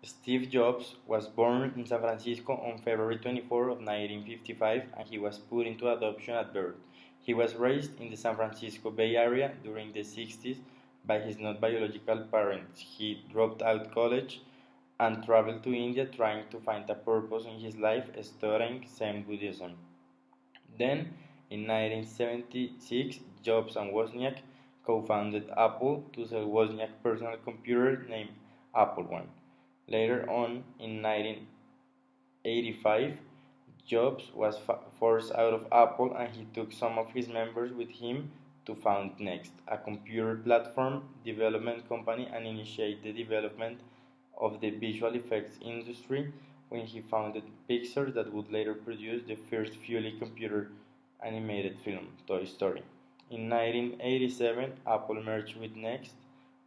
Steve Jobs was born in San Francisco on February 24 of 1955 and he was put into adoption at birth. He was raised in the San Francisco Bay Area during the 60s by his not biological parents. He dropped out college and traveled to India trying to find a purpose in his life studying Zen Buddhism. Then, in 1976, Jobs and Wozniak co-founded Apple to sell Wozniak's personal computer named Apple I. Later on, in 1985, Jobs was forced out of Apple and he took some of his members with him to found Next, a computer platform development company, and initiate the development of the visual effects industry when he founded Pixar that would later produce the first fully computer animated film, Toy Story. In 1987, Apple merged with Next.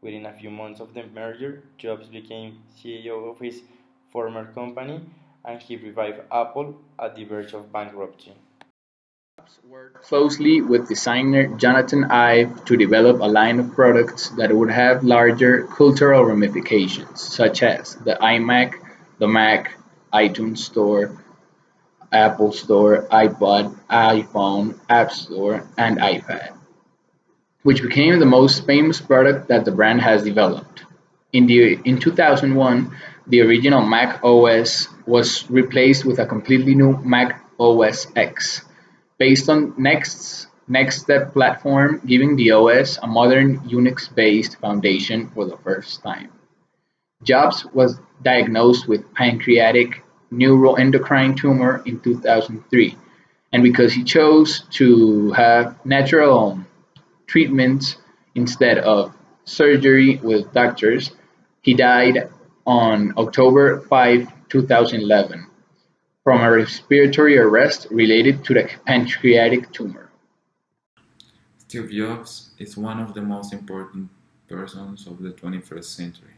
Within a few months of the merger, Jobs became CEO of his former company and he revived Apple at the verge of bankruptcy. Worked closely with designer Jonathan Ive to develop a line of products that would have larger cultural ramifications, such as the iMac, the Mac, iTunes Store, Apple Store, iPod, iPhone, App Store, and iPad, which became the most famous product that the brand has developed. In 2001, the original Mac OS was replaced with a completely new Mac OS X, based on Next's NextStep platform, giving the OS a modern Unix-based foundation for the first time. Jobs was diagnosed with pancreatic neuroendocrine tumor in 2003, and because he chose to have natural treatments instead of surgery with doctors, he died on October 5, 2011, from a respiratory arrest related to the pancreatic tumor. Steve Jobs is one of the most important persons of the 21st century.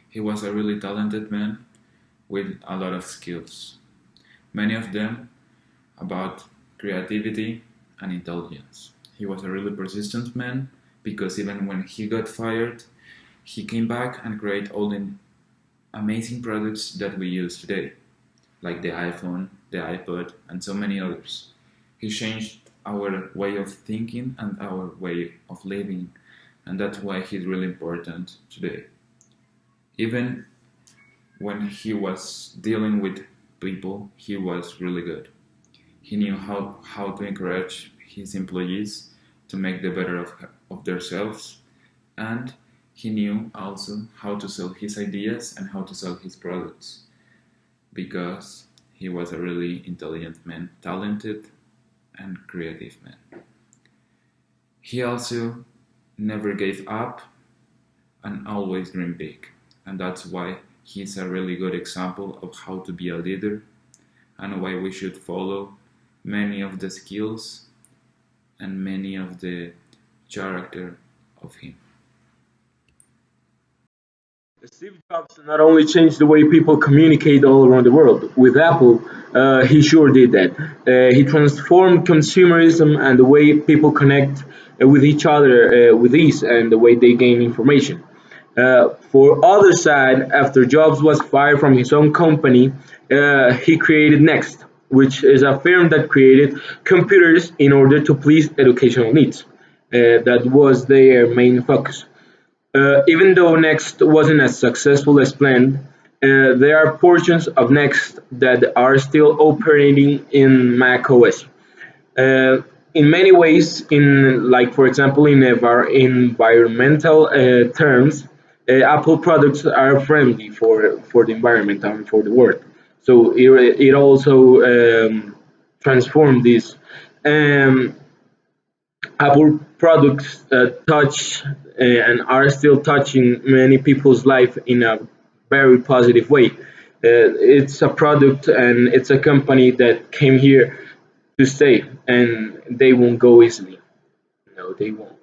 He was a really talented man with a lot of skills, many of them about creativity and intelligence. He was a really persistent man because even when he got fired, he came back and created all the amazing products that we use today, like the iPhone, the iPod, and so many others. He changed our way of thinking and our way of living, and that's why he's really important today. Even when he was dealing with people, he was really good. He knew how to encourage his employees to make the better of themselves, and he knew also how to sell his ideas and how to sell his products because he was a really intelligent man, talented and creative man. He also never gave up and always dreamed big, and that's why he's a really good example of how to be a leader and why we should follow many of the skills and many of the character of him. Steve Jobs not only changed the way people communicate all around the world with Apple, he sure did that. He transformed consumerism and the way people connect with each other with ease and the way they gain information. For other side, after Jobs was fired from his own company, he created Next, which is a firm that created computers in order to please educational needs. That was their main focus. Even though Next wasn't as successful as planned, there are portions of Next that are still operating in Mac OS. In many ways, in like for example, in environmental terms, Apple products are friendly for the environment and for the world. So it also transformed this. Um, Apple products touch and are still touching many people's life in a very positive way. It's a product and it's a company that came here to stay, and they won't go easily. No, they won't.